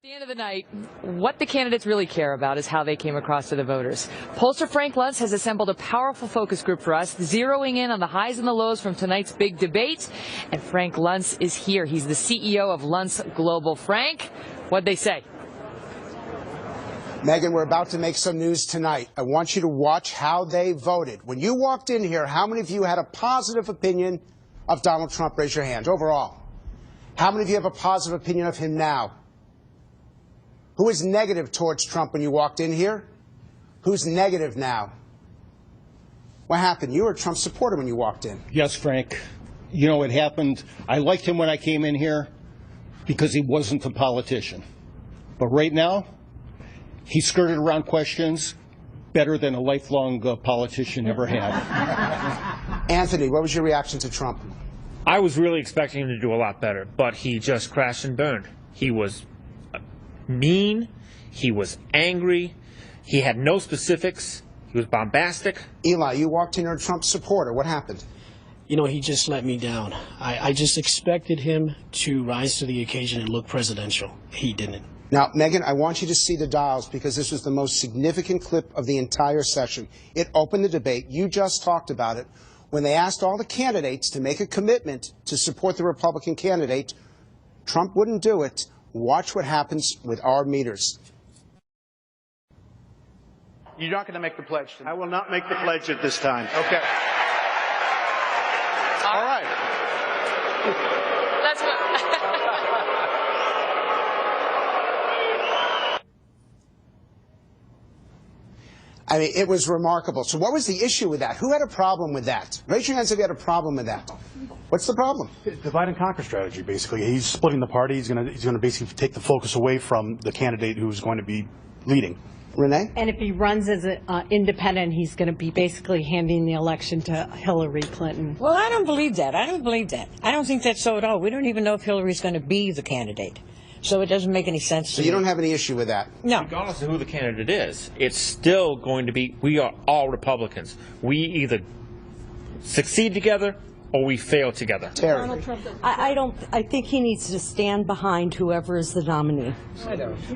At the end of the night, what the candidates really care about is how they came across to the voters. Pollster Frank Luntz has assembled a powerful focus group for us, zeroing in on the highs and the lows from tonight's big debate. And Frank Luntz is here. He's the CEO of Luntz Global. Frank, what'd they say? Megan, we're about to make some news tonight. I want you to watch how they voted. When you walked in here, how many of you had a positive opinion of Donald Trump? Raise your hand. Overall. How many of you have a positive opinion of him now? Who was negative towards Trump when you walked in here? Who's negative now? What happened? You were a Trump supporter when you walked in. Yes, Frank. You know, it happened. I liked him when I came in here because he wasn't a politician. But right now, he skirted around questions better than a lifelong politician ever had. Anthony, what was your reaction to Trump? I was really expecting him to do a lot better, but he just crashed and burned. He was mean, he was angry, he had no specifics, he was bombastic. Eli, you walked in, you're a Trump supporter. What happened? You know, he just let me down. I just expected him to rise to the occasion and look presidential. He didn't. Now, Megan, I want you to see the dials because this was the most significant clip of the entire session. It opened the debate. You just talked about it. When they asked all the candidates to make a commitment to support the Republican candidate, Trump wouldn't do it. Watch what happens with our meters. You're not going to make the pledge tonight. I will not make the pledge at this time. Okay. All right. Let's go. I mean, it was remarkable. So what was the issue with that? Who had a problem with that? Raise your hands if you had a problem with that. What's the problem? Divide and conquer strategy, basically. He's splitting the party. He's going to basically take the focus away from the candidate who's going to be leading. Renee? And if he runs as an independent, he's going to be basically handing the election to Hillary Clinton. Well, I don't believe that. I don't believe that. I don't think that's so at all. We don't even know if Hillary's going to be the candidate. So it doesn't make any sense to me. So you don't have any issue with that? No. Regardless of who the candidate is, it's still going to be, we are all Republicans. We either succeed together or we fail together. Terry. I think he needs to stand behind whoever is the nominee.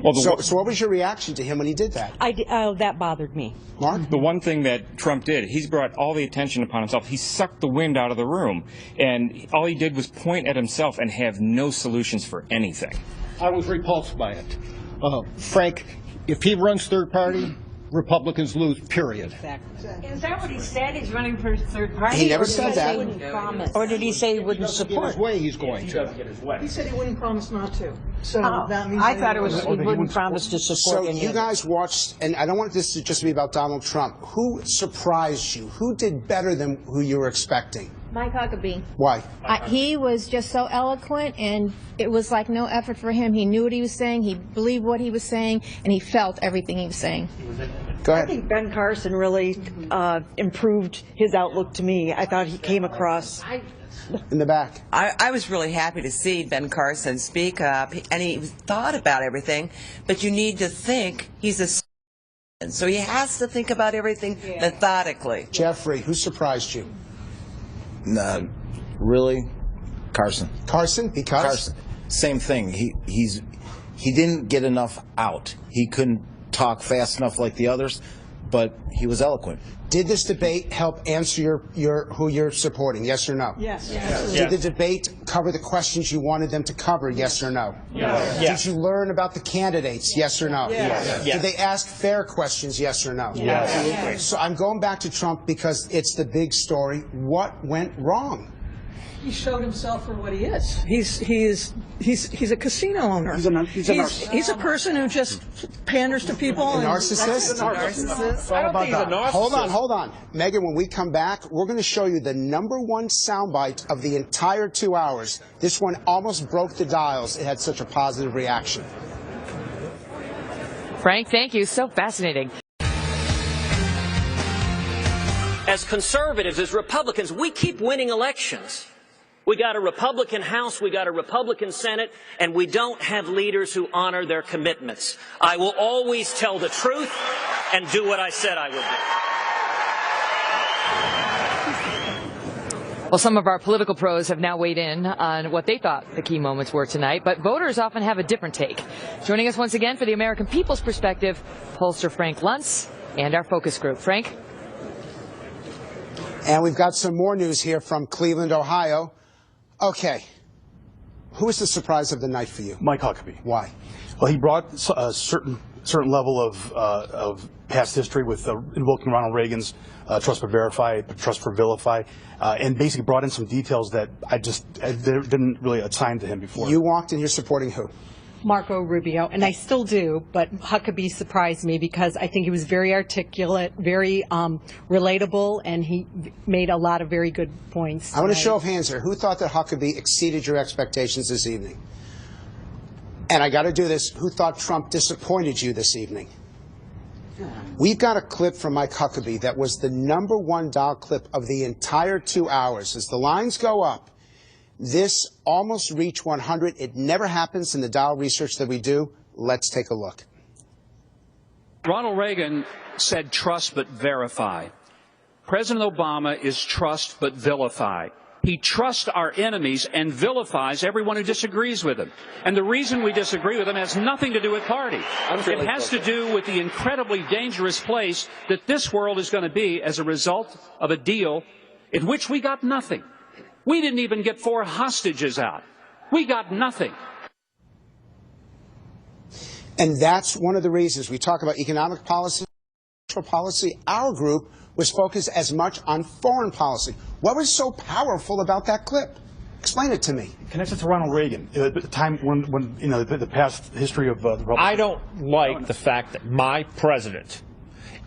Well, so what was your reaction to him when he did that? That bothered me. Mark? The one thing that Trump did, he's brought all the attention upon himself. He sucked the wind out of the room. And all he did was point at himself and have no solutions for anything. I was repulsed by it. Frank, if he runs third party, Republicans lose, period. Exactly. Is that what he said? He's running for third party? He never said that. Or did he say he wouldn't support? His way he's going to. He said he wouldn't promise not to. So that means I thought it was he wouldn't promise to support any. So you guys watched, and I don't want this to just be about Donald Trump. Who surprised you? Who did better than who you were expecting? Mike Huckabee. Why? He was just so eloquent, and it was like no effort for him. He knew what he was saying, he believed what he was saying, and he felt everything he was saying. Go ahead. I think Ben Carson really improved his outlook to me. I thought he came across... In the back. I was really happy to see Ben Carson speak up, and he thought about everything, but you need to think he's a... So he has to think about everything methodically. Jeffrey, who surprised you? Really, Carson. Carson? Because? Carson. Same thing. He didn't get enough out. He couldn't talk fast enough like the others, but he was eloquent. Did this debate help answer who you're supporting? Yes or no? Yes. Did the debate cover the questions you wanted them to cover? Yes or no? Yes. Did you learn about the candidates? Yes or no? Yes. Did they ask fair questions? Yes or no? Yes. So I'm going back to Trump because it's the big story. What went wrong? He showed himself for what he is. He's a casino owner. He's a person who just panders to people. A narcissist? Hold on. Megan, when we come back, we're going to show you the #1 soundbite of the entire 2 hours. This one almost broke the dials. It had such a positive reaction. Frank, thank you. So fascinating. As conservatives, as Republicans, we keep winning elections. We got a Republican House, we got a Republican Senate, and we don't have leaders who honor their commitments. I will always tell the truth and do what I said I would do. Well, some of our political pros have now weighed in on what they thought the key moments were tonight, but voters often have a different take. Joining us once again for the American People's Perspective, pollster Frank Luntz and our focus group. Frank? And we've got some more news here from Cleveland, Ohio. Okay. Who was the surprise of the night for you? Mike Huckabee. Why? Well, he brought a certain level of past history with invoking Ronald Reagan's trust but verify, trust for vilify, and basically brought in some details that I didn't really assign to him before. You walked in here supporting who? Marco Rubio, and I still do, but Huckabee surprised me because I think he was very articulate, very relatable, and he made a lot of very good points. I want a show of hands here. Who thought that Huckabee exceeded your expectations this evening? And I got to do this. Who thought Trump disappointed you this evening? We've got a clip from Mike Huckabee that was the #1 dial clip of the entire 2 hours. As the lines go up, this almost reached 100. It never happens in the dial research that we do. Let's take a look. Ronald Reagan said trust but verify. President Obama is trust but vilify. He trusts our enemies and vilifies everyone who disagrees with him. And the reason we disagree with him has nothing to do with party. It has to do with the incredibly dangerous place that this world is going to be as a result of a deal in which we got nothing. We didn't even get 4 hostages out. We got nothing. And that's one of the reasons we talk about economic policy, social policy. Our group was focused as much on foreign policy. What was so powerful about that clip? Explain it to me. Connected to Ronald Reagan, at the time when you know, the past history of the Republican. I don't like the fact that my president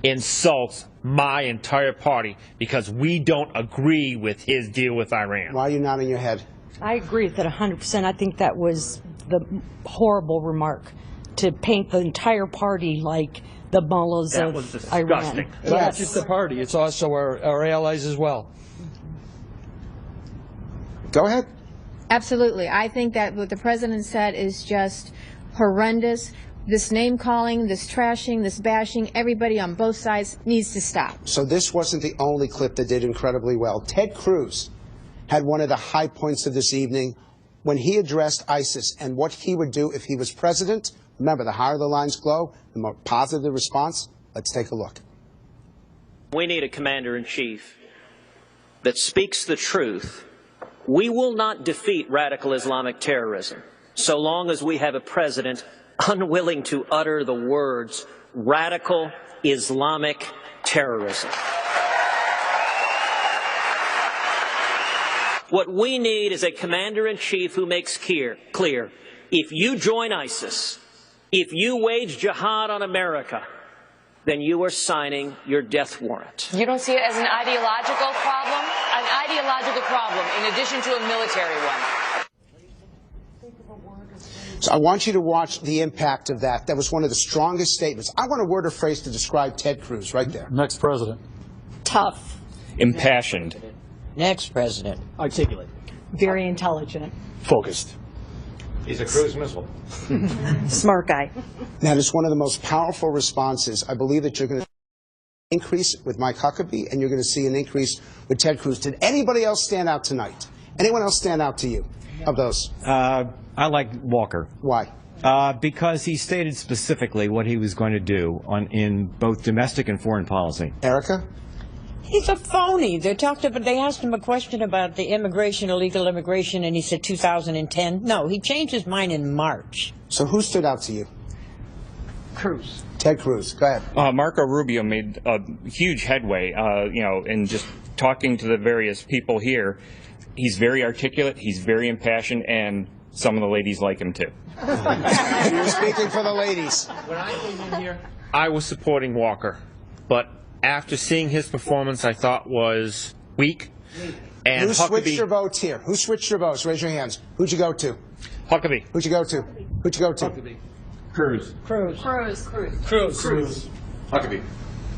insults my entire party because we don't agree with his deal with Iran. Why are you nodding your head? I agree with that 100%. I think that was the horrible remark, to paint the entire party like the mullahs That of was disgusting. Iran. It's not just the party, it's also our allies as well. Go ahead. Absolutely. I think that what the president said is just horrendous. This name-calling, this trashing, this bashing, everybody on both sides needs to stop. So this wasn't the only clip that did incredibly well. Ted Cruz had one of the high points of this evening when he addressed ISIS and what he would do if he was president. Remember, the higher the lines glow, the more positive the response. Let's take a look. We need a commander-in-chief that speaks the truth. We will not defeat radical Islamic terrorism so long as we have a president unwilling to utter the words radical Islamic terrorism. What we need is a commander-in-chief who makes clear, if you join ISIS, if you wage jihad on America, then you are signing your death warrant. You don't see it as an ideological problem? An ideological problem in addition to a military one. So I want you to watch the impact of that. That was one of the strongest statements. I want a word or phrase to describe Ted Cruz right there. Next president. Tough. Impassioned. Next president. Articulate. Very intelligent. Focused. He's a cruise missile. Smart guy. That is one of the most powerful responses. I believe that you're going to increase with Mike Huckabee, and you're going to see an increase with Ted Cruz. Did anybody else stand out tonight? Anyone else stand out to you of those? I like Walker. Why? Because he stated specifically what he was going to do in both domestic and foreign policy. Erica? He's a phony. They asked him a question about the immigration, illegal immigration, and he said 2010. No, he changed his mind in March. So who stood out to you? Cruz. Ted Cruz. Go ahead. Marco Rubio made a huge headway, in just talking to the various people here. He's very articulate, he's very impassioned, and some of the ladies like him too. You're speaking for the ladies. When I came in here, I was supporting Walker, but after seeing his performance, I thought was weak. And Who switched your votes here? Who switched your votes? Raise your hands. Who'd you go to? Huckabee. Who'd you go to? Who'd you go to? Huckabee. Cruz. Cruz. Cruz. Cruz. Cruz. Cruz. Huckabee.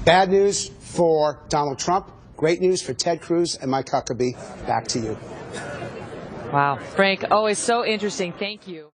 Bad news for Donald Trump. Great news for Ted Cruz and Mike Huckabee. Back to you. Wow. Frank, always so interesting. Thank you.